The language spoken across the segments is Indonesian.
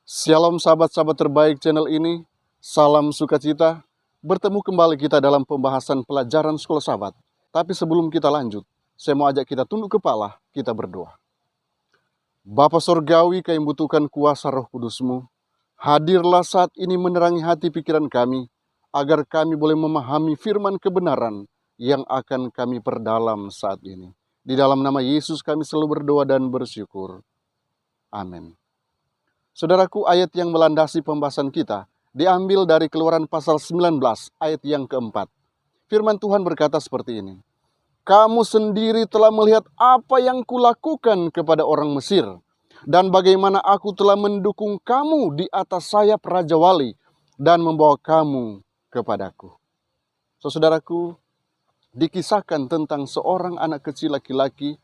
Shalom sahabat-sahabat terbaik channel ini, salam sukacita. Bertemu kembali kita dalam pembahasan pelajaran sekolah sahabat. Tapi sebelum kita lanjut, saya mau ajak kita tunduk kepala, kita berdoa. Bapa Sorgawi, kami butuhkan kuasa Roh Kudus-Mu. Hadirlah saat ini menerangi hati pikiran kami, agar kami boleh memahami firman kebenaran yang akan kami perdalam saat ini. Di dalam nama Yesus kami selalu berdoa dan bersyukur. Amin. Saudaraku, ayat yang melandasi pembahasan kita diambil dari Keluaran pasal 19 ayat yang keempat. Firman Tuhan berkata seperti ini. Kamu sendiri telah melihat apa yang kulakukan kepada orang Mesir, dan bagaimana aku telah mendukung kamu di atas sayap Raja Wali dan membawa kamu kepadaku. Saudaraku, dikisahkan tentang seorang anak kecil laki-laki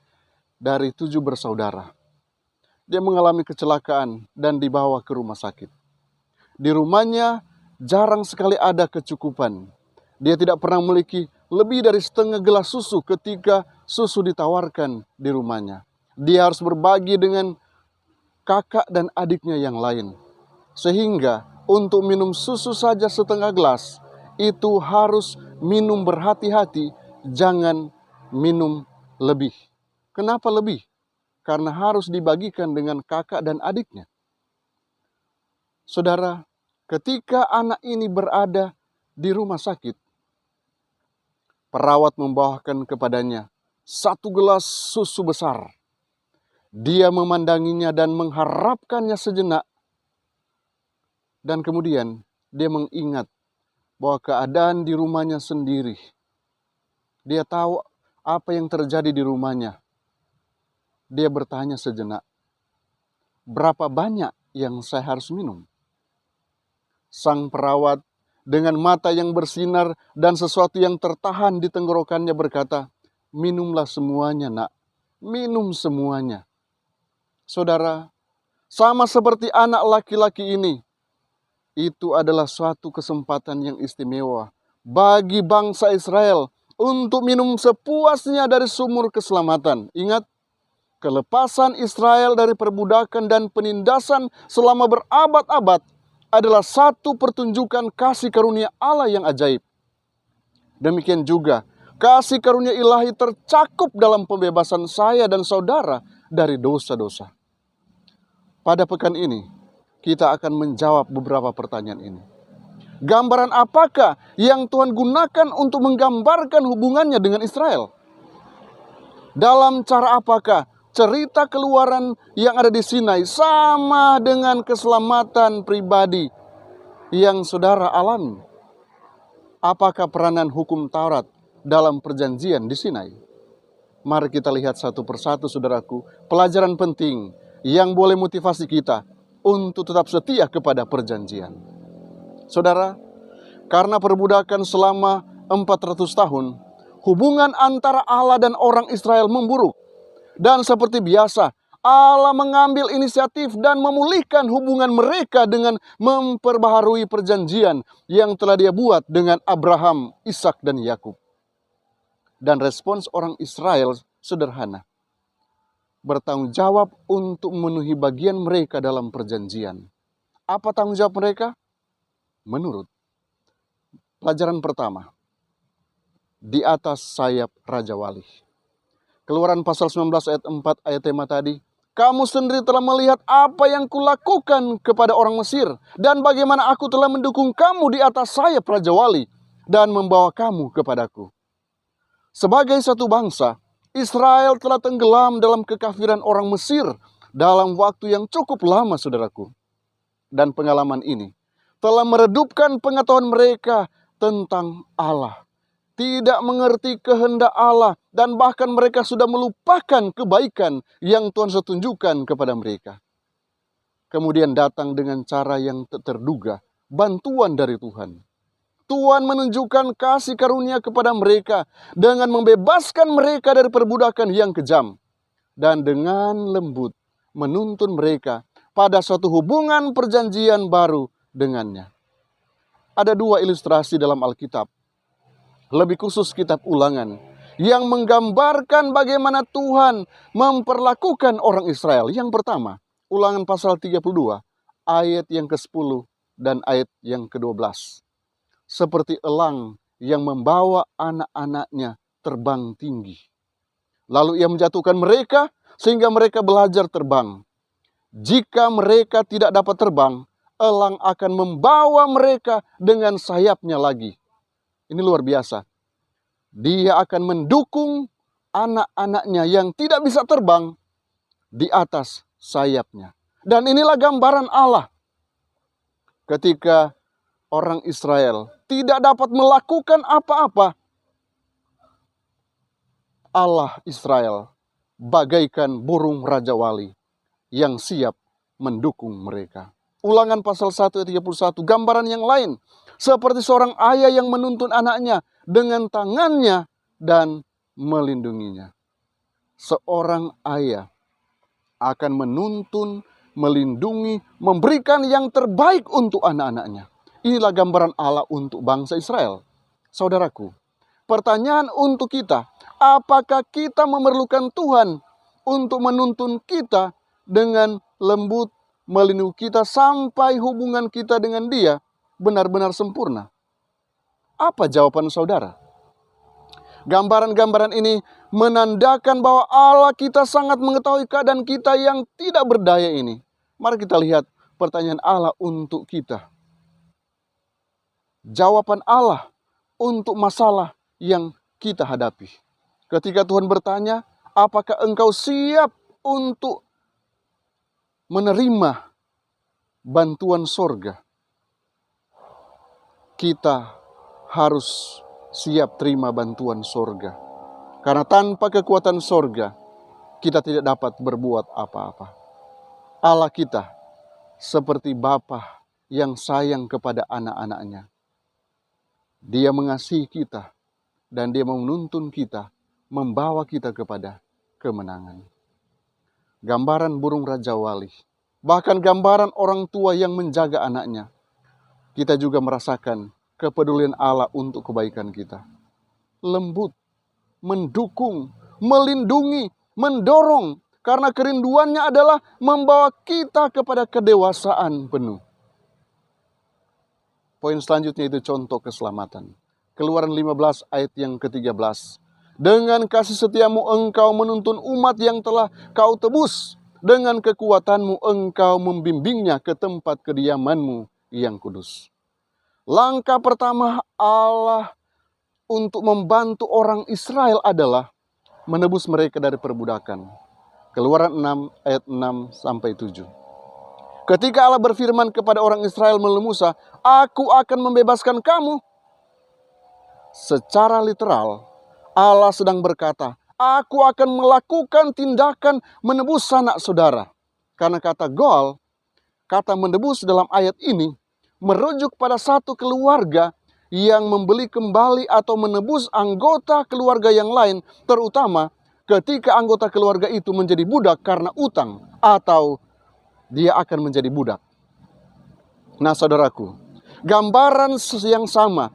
dari 7 bersaudara. Dia mengalami kecelakaan dan dibawa ke rumah sakit. Di rumahnya jarang sekali ada kecukupan. Dia tidak pernah memiliki lebih dari setengah gelas susu ketika susu ditawarkan di rumahnya. Dia harus berbagi dengan kakak dan adiknya yang lain. Sehingga untuk minum susu saja setengah gelas, itu harus minum berhati-hati, jangan minum lebih. Kenapa lebih? Karena harus dibagikan dengan kakak dan adiknya. Saudara, ketika anak ini berada di rumah sakit, perawat membawakan kepadanya 1 gelas susu besar. Dia memandanginya dan mengharapkannya sejenak. Dan kemudian dia mengingat bahwa keadaan di rumahnya sendiri. Dia tahu apa yang terjadi di rumahnya. Dia bertanya sejenak, berapa banyak yang saya harus minum? Sang perawat dengan mata yang bersinar dan sesuatu yang tertahan di tenggorokannya berkata, minumlah semuanya nak, minum semuanya. Saudara, sama seperti anak laki-laki ini, itu adalah suatu kesempatan yang istimewa bagi bangsa Israel untuk minum sepuasnya dari sumur keselamatan. Ingat, kelepasan Israel dari perbudakan dan penindasan selama berabad-abad adalah satu pertunjukan kasih karunia Allah yang ajaib. Demikian juga, kasih karunia ilahi tercakup dalam pembebasan saya dan saudara dari dosa-dosa. Pada pekan ini, kita akan menjawab beberapa pertanyaan ini. Gambaran apakah yang Tuhan gunakan untuk menggambarkan hubungannya dengan Israel? Dalam cara apakah cerita Keluaran yang ada di Sinai sama dengan keselamatan pribadi yang saudara alami? Apakah peranan hukum Taurat dalam perjanjian di Sinai? Mari kita lihat satu persatu, saudaraku, pelajaran penting yang boleh motivasi kita untuk tetap setia kepada perjanjian. Saudara, karena perbudakan selama 400 tahun, hubungan antara Allah dan orang Israel memburuk. Dan seperti biasa, Allah mengambil inisiatif dan memulihkan hubungan mereka dengan memperbaharui perjanjian yang telah Dia buat dengan Abraham, Ishak, dan Yakub. Dan respons orang Israel sederhana. Bertanggung jawab untuk memenuhi bagian mereka dalam perjanjian. Apa tanggung jawab mereka? Menurut pelajaran pertama, di atas sayap Raja Wali. Keluaran pasal 19 ayat 4 ayat tema tadi. Kamu sendiri telah melihat apa yang kulakukan kepada orang Mesir. Dan bagaimana aku telah mendukung kamu di atas sayap Raja Wali. Dan membawa kamu kepadaku. Sebagai satu bangsa, Israel telah tenggelam dalam kekafiran orang Mesir. Dalam waktu yang cukup lama, saudaraku. Dan pengalaman ini telah meredupkan pengetahuan mereka tentang Allah. Tidak mengerti kehendak Allah, dan bahkan mereka sudah melupakan kebaikan yang Tuhan sudah tunjukkan kepada mereka. Kemudian datang dengan cara yang terduga, bantuan dari Tuhan. Tuhan menunjukkan kasih karunia kepada mereka dengan membebaskan mereka dari perbudakan yang kejam. Dan dengan lembut menuntun mereka pada suatu hubungan perjanjian baru dengannya. Ada 2 ilustrasi dalam Alkitab. Lebih khusus kitab Ulangan, yang menggambarkan bagaimana Tuhan memperlakukan orang Israel. Yang pertama, Ulangan pasal 32 ayat yang ke-10 dan ayat yang ke-12. Seperti elang yang membawa anak-anaknya terbang tinggi. Lalu ia menjatuhkan mereka sehingga mereka belajar terbang. Jika mereka tidak dapat terbang, elang akan membawa mereka dengan sayapnya lagi. Ini luar biasa. Dia akan mendukung anak-anaknya yang tidak bisa terbang di atas sayapnya. Dan inilah gambaran Allah ketika orang Israel tidak dapat melakukan apa-apa. Allah Israel bagaikan burung Raja Wali yang siap mendukung mereka. Ulangan pasal 1 ayat 31, gambaran yang lain. Seperti seorang ayah yang menuntun anaknya dengan tangannya dan melindunginya. Seorang ayah akan menuntun, melindungi, memberikan yang terbaik untuk anak-anaknya. Inilah gambaran Allah untuk bangsa Israel. Saudaraku, pertanyaan untuk kita, apakah kita memerlukan Tuhan untuk menuntun kita dengan lembut, melindungi kita sampai hubungan kita dengan Dia benar-benar sempurna? Apa jawaban saudara? Gambaran-gambaran ini menandakan bahwa Allah kita sangat mengetahui keadaan kita yang tidak berdaya ini. Mari kita lihat pertanyaan Allah untuk kita. Jawaban Allah untuk masalah yang kita hadapi. Ketika Tuhan bertanya, apakah engkau siap untuk menerima bantuan sorga? Kita harus siap terima bantuan sorga. Karena tanpa kekuatan sorga, kita tidak dapat berbuat apa-apa. Allah kita seperti Bapa yang sayang kepada anak-anaknya. Dia mengasihi kita dan Dia menuntun kita, membawa kita kepada kemenangan. Gambaran burung Raja Wali, bahkan gambaran orang tua yang menjaga anaknya. Kita juga merasakan kepedulian Allah untuk kebaikan kita. Lembut, mendukung, melindungi, mendorong. Karena kerinduannya adalah membawa kita kepada kedewasaan penuh. Poin selanjutnya itu contoh keselamatan. Keluaran 15 ayat yang ke-13. Dengan kasih setiamu engkau menuntun umat yang telah kau tebus. Dengan kekuatanmu engkau membimbingnya ke tempat kediamanmu yang kudus. Langkah pertama Allah untuk membantu orang Israel adalah menebus mereka dari perbudakan. Keluaran 6 ayat 6 sampai 7. Ketika Allah berfirman kepada orang Israel melalui Musa, aku akan membebaskan kamu. Secara literal, Allah sedang berkata, aku akan melakukan tindakan menebus sanak saudara. Karena kata goal, kata menebus dalam ayat ini, merujuk pada satu keluarga yang membeli kembali atau menebus anggota keluarga yang lain, terutama ketika anggota keluarga itu menjadi budak karena utang atau dia akan menjadi budak. Nah saudaraku, gambaran yang sama,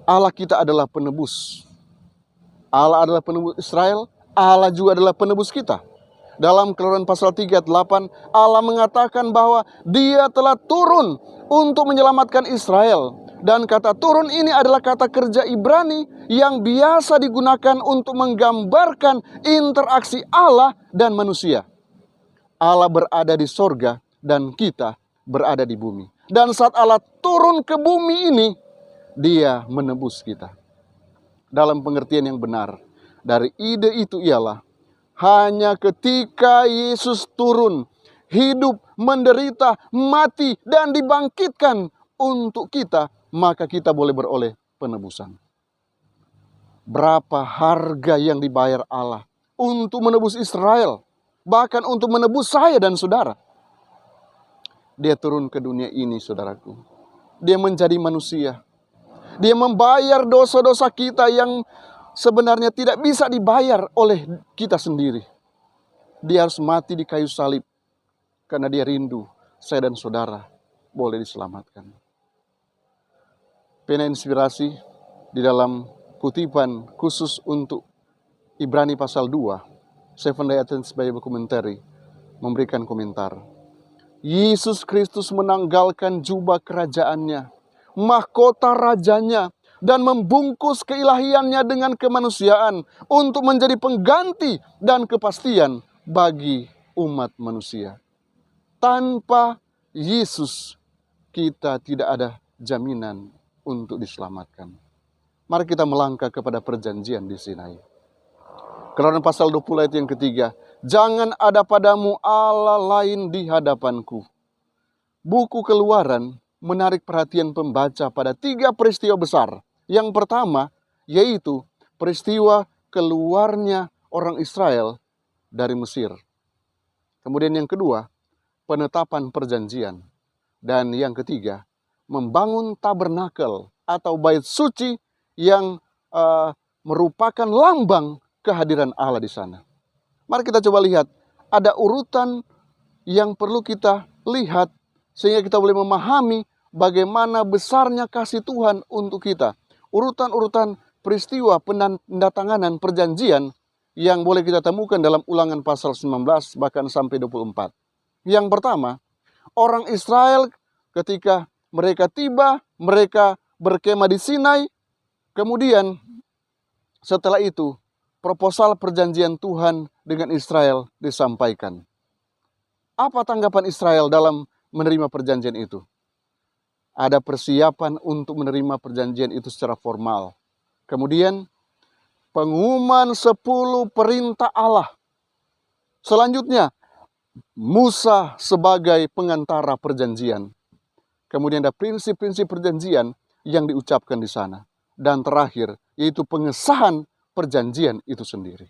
Allah kita adalah penebus. Allah adalah penebus Israel, Allah juga adalah penebus kita. Dalam Keluaran pasal 3 ayat 8, Allah mengatakan bahwa Dia telah turun untuk menyelamatkan Israel. Dan kata turun ini adalah kata kerja Ibrani yang biasa digunakan untuk menggambarkan interaksi Allah dan manusia. Allah berada di sorga dan kita berada di bumi. Dan saat Allah turun ke bumi ini, Dia menebus kita. Dalam pengertian yang benar, dari ide itu ialah hanya ketika Yesus turun, hidup, menderita, mati, dan dibangkitkan untuk kita, maka kita boleh beroleh penebusan. Berapa harga yang dibayar Allah untuk menebus Israel, bahkan untuk menebus saya dan saudara. Dia turun ke dunia ini, saudaraku. Dia menjadi manusia. Dia membayar dosa-dosa kita yang sebenarnya tidak bisa dibayar oleh kita sendiri. Dia harus mati di kayu salib karena Dia rindu saya dan saudara boleh diselamatkan. Pena inspirasi di dalam kutipan khusus untuk Ibrani pasal 2, Seventh-day Adventist Bible Commentary memberikan komentar. Yesus Kristus menanggalkan jubah kerajaannya, mahkota rajanya, dan membungkus keilahiannya dengan kemanusiaan untuk menjadi pengganti dan kepastian bagi umat manusia. Tanpa Yesus, kita tidak ada jaminan untuk diselamatkan. Mari kita melangkah kepada perjanjian di Sinai. Keluaran pasal 20 ayat yang ketiga. Jangan ada padamu Allah lain di hadapanku. Buku Keluaran menarik perhatian pembaca pada 3 peristiwa besar. Yang pertama yaitu peristiwa keluarnya orang Israel dari Mesir. Kemudian yang kedua, penetapan perjanjian. Dan yang ketiga, membangun tabernakel atau bait suci yang merupakan lambang kehadiran Allah di sana. Mari kita coba lihat, ada urutan yang perlu kita lihat sehingga kita boleh memahami bagaimana besarnya kasih Tuhan untuk kita. Urutan-urutan peristiwa penandatanganan perjanjian yang boleh kita temukan dalam Ulangan pasal 19 bahkan sampai 24. Yang pertama, orang Israel ketika mereka tiba, mereka berkemah di Sinai, kemudian setelah itu proposal perjanjian Tuhan dengan Israel disampaikan. Apa tanggapan Israel dalam menerima perjanjian itu? Ada persiapan untuk menerima perjanjian itu secara formal. Kemudian pengumuman 10 perintah Allah. Selanjutnya Musa sebagai pengantara perjanjian. Kemudian ada prinsip-prinsip perjanjian yang diucapkan di sana. Dan terakhir yaitu pengesahan perjanjian itu sendiri.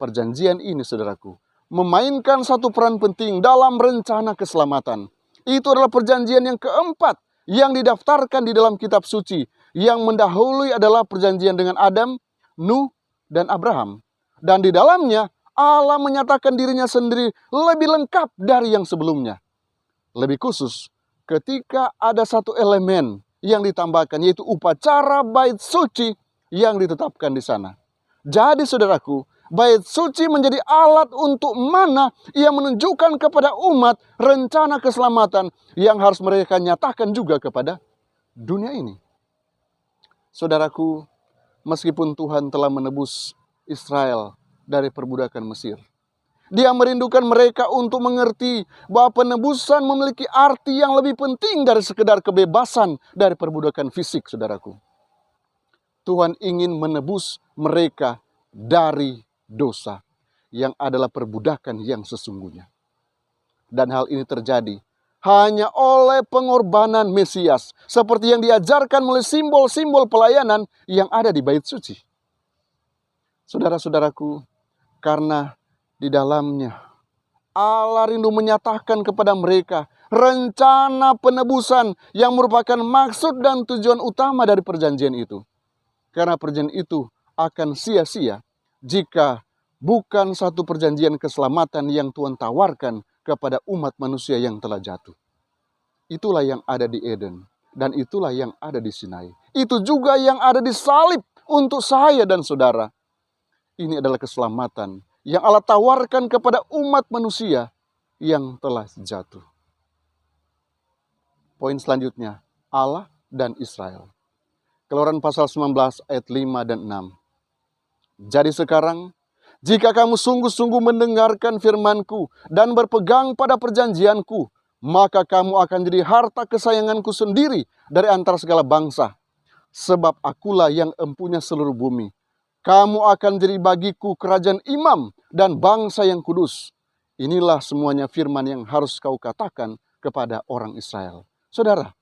Perjanjian ini, saudaraku, memainkan satu peran penting dalam rencana keselamatan. Itu adalah perjanjian yang keempat yang didaftarkan di dalam kitab suci. Yang mendahului adalah perjanjian dengan Adam, Nuh, dan Abraham. Dan di dalamnya Allah menyatakan dirinya sendiri lebih lengkap dari yang sebelumnya. Lebih khusus ketika ada satu elemen yang ditambahkan, yaitu upacara bait suci yang ditetapkan di sana. Jadi saudaraku, bait suci menjadi alat untuk mana yang menunjukkan kepada umat rencana keselamatan yang harus mereka nyatakan juga kepada dunia ini. Saudaraku, meskipun Tuhan telah menebus Israel dari perbudakan Mesir, Dia merindukan mereka untuk mengerti bahwa penebusan memiliki arti yang lebih penting dari sekedar kebebasan dari perbudakan fisik, saudaraku. Tuhan ingin menebus mereka dari dosa yang adalah perbudakan yang sesungguhnya. Dan hal ini terjadi hanya oleh pengorbanan Mesias, seperti yang diajarkan melalui simbol-simbol pelayanan yang ada di bait suci. Saudara-saudaraku, karena di dalamnya Allah rindu menyatakan kepada mereka rencana penebusan yang merupakan maksud dan tujuan utama dari perjanjian itu. Karena perjanjian itu akan sia-sia jika bukan satu perjanjian keselamatan yang Tuhan tawarkan kepada umat manusia yang telah jatuh. Itulah yang ada di Eden dan itulah yang ada di Sinai. Itu juga yang ada di salib untuk saya dan saudara. Ini adalah keselamatan yang Allah tawarkan kepada umat manusia yang telah jatuh. Poin selanjutnya, Allah dan Israel. Keluaran pasal 19 ayat 5 dan 6. Jadi sekarang, jika kamu sungguh-sungguh mendengarkan firman-Ku dan berpegang pada perjanjian-Ku, maka kamu akan jadi harta kesayangan-Ku sendiri dari antara segala bangsa. Sebab akulah yang empunya seluruh bumi. Kamu akan jadi bagiku kerajaan imam dan bangsa yang kudus. Inilah semuanya firman yang harus kau katakan kepada orang Israel. Saudara,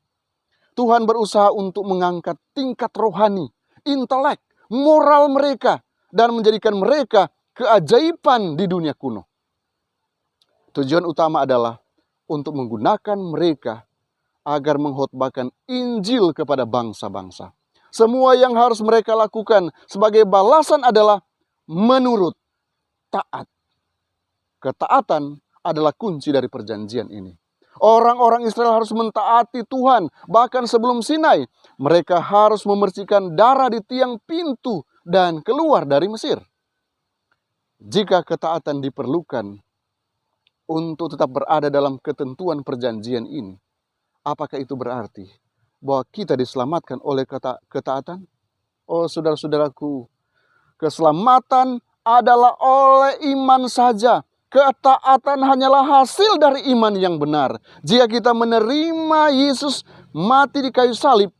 Tuhan berusaha untuk mengangkat tingkat rohani, intelek, moral mereka, dan menjadikan mereka keajaiban di dunia kuno. Tujuan utama adalah untuk menggunakan mereka agar mengkhotbahkan Injil kepada bangsa-bangsa. Semua yang harus mereka lakukan sebagai balasan adalah menurut, taat. Ketaatan adalah kunci dari perjanjian ini. Orang-orang Israel harus mentaati Tuhan. Bahkan sebelum Sinai, mereka harus memercikan darah di tiang pintu dan keluar dari Mesir. Jika ketaatan diperlukan, untuk tetap berada dalam ketentuan perjanjian ini, apakah itu berarti bahwa kita diselamatkan oleh ketaatan? Oh saudara-saudaraku, keselamatan adalah oleh iman saja. Ketaatan hanyalah hasil dari iman yang benar. Jika kita menerima Yesus mati di kayu salib,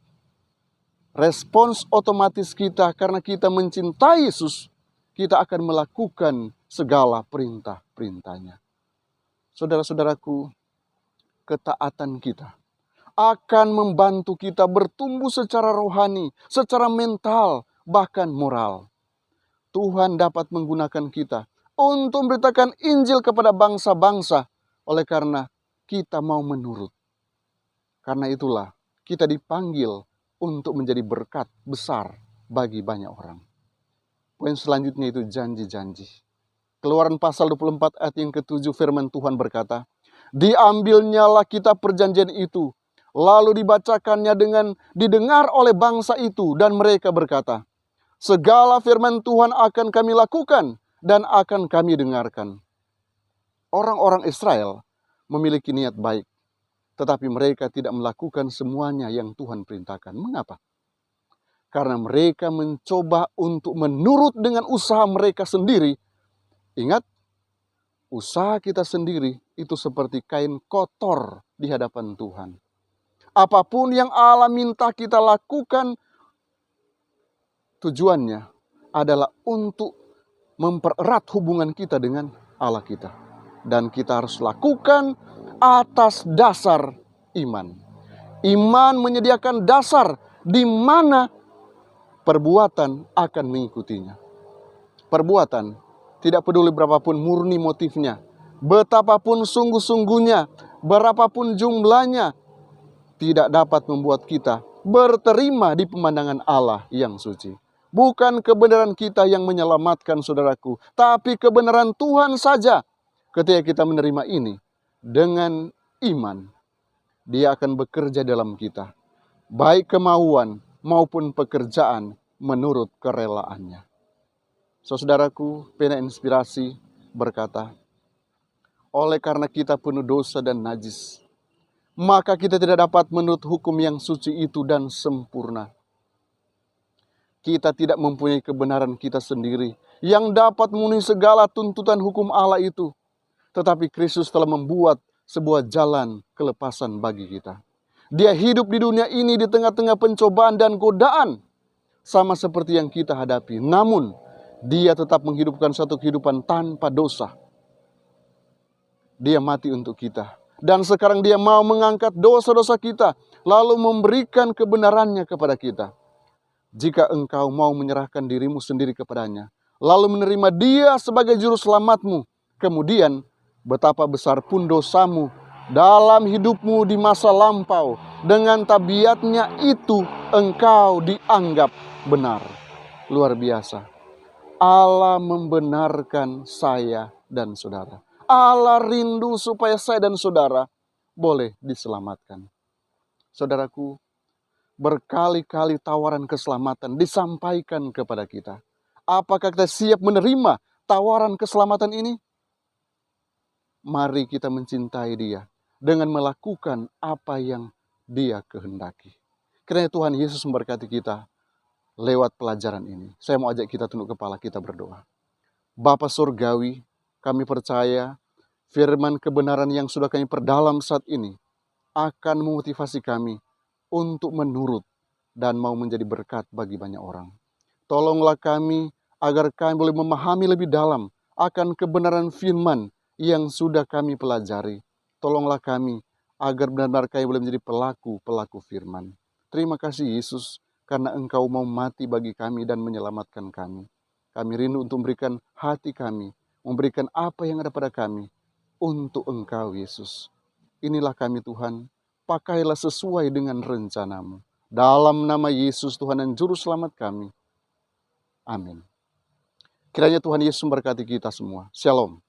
respons otomatis kita karena kita mencintai Yesus, kita akan melakukan segala perintah-perintahnya. Saudara-saudaraku, ketaatan kita akan membantu kita bertumbuh secara rohani, secara mental, bahkan moral. Tuhan dapat menggunakan kita untuk memberitakan Injil kepada bangsa-bangsa oleh karena kita mau menurut. Karena itulah kita dipanggil untuk menjadi berkat besar bagi banyak orang. Poin selanjutnya itu janji-janji. Keluaran pasal 24 ayat yang ke-7 firman Tuhan berkata, diambilnyalah kitab perjanjian itu, lalu dibacakannya didengar oleh bangsa itu, dan mereka berkata, segala firman Tuhan akan kami lakukan dan akan kami dengarkan. Orang-orang Israel memiliki niat baik, tetapi mereka tidak melakukan semuanya yang Tuhan perintahkan. Mengapa? Karena mereka mencoba untuk menurut dengan usaha mereka sendiri. Ingat, usaha kita sendiri itu seperti kain kotor di hadapan Tuhan. Apapun yang Allah minta kita lakukan, tujuannya adalah untuk mempererat hubungan kita dengan Allah kita. Dan kita harus lakukan atas dasar iman. Iman menyediakan dasar di mana perbuatan akan mengikutinya. Perbuatan, tidak peduli berapapun murni motifnya, betapapun sungguh-sungguhnya, berapapun jumlahnya, tidak dapat membuat kita berterima di pemandangan Allah yang suci. Bukan kebenaran kita yang menyelamatkan saudaraku, tapi kebenaran Tuhan saja. Ketika kita menerima ini dengan iman, Dia akan bekerja dalam kita, baik kemauan maupun pekerjaan menurut kerelaannya. Saudaraku, pena inspirasi berkata, oleh karena kita penuh dosa dan najis, maka kita tidak dapat menurut hukum yang suci itu dan sempurna. Kita tidak mempunyai kebenaran kita sendiri yang dapat memenuhi segala tuntutan hukum Allah itu. Tetapi Kristus telah membuat sebuah jalan kelepasan bagi kita. Dia hidup di dunia ini di tengah-tengah pencobaan dan godaan, sama seperti yang kita hadapi. Namun, Dia tetap menghidupkan satu kehidupan tanpa dosa. Dia mati untuk kita. Dan sekarang Dia mau mengangkat dosa-dosa kita, lalu memberikan kebenarannya kepada kita. Jika engkau mau menyerahkan dirimu sendiri kepadanya, lalu menerima Dia sebagai juru selamatmu, kemudian betapa besar pun dosamu dalam hidupmu di masa lampau, dengan tabiatnya itu engkau dianggap benar. Luar biasa. Allah membenarkan saya dan saudara. Allah rindu supaya saya dan saudara boleh diselamatkan. Saudaraku, berkali-kali tawaran keselamatan disampaikan kepada kita. Apakah kita siap menerima tawaran keselamatan ini? Mari kita mencintai Dia dengan melakukan apa yang Dia kehendaki. Kiranya Tuhan Yesus memberkati kita lewat pelajaran ini. Saya mau ajak kita tunduk kepala, kita berdoa. Bapa Surgawi, kami percaya firman kebenaran yang sudah kami perdalam saat ini akan memotivasi kami untuk menurut dan mau menjadi berkat bagi banyak orang. Tolonglah kami agar kami boleh memahami lebih dalam akan kebenaran firman yang sudah kami pelajari. Tolonglah kami agar benar-benar kami boleh menjadi pelaku-pelaku firman. Terima kasih Yesus, karena Engkau mau mati bagi kami dan menyelamatkan kami. Kami rindu untuk memberikan hati kami, memberikan apa yang ada pada kami untuk Engkau Yesus. Inilah kami Tuhan, pakailah sesuai dengan rencanamu. Dalam nama Yesus Tuhan dan Juru Selamat kami. Amin. Kiranya Tuhan Yesus memberkati kita semua. Shalom.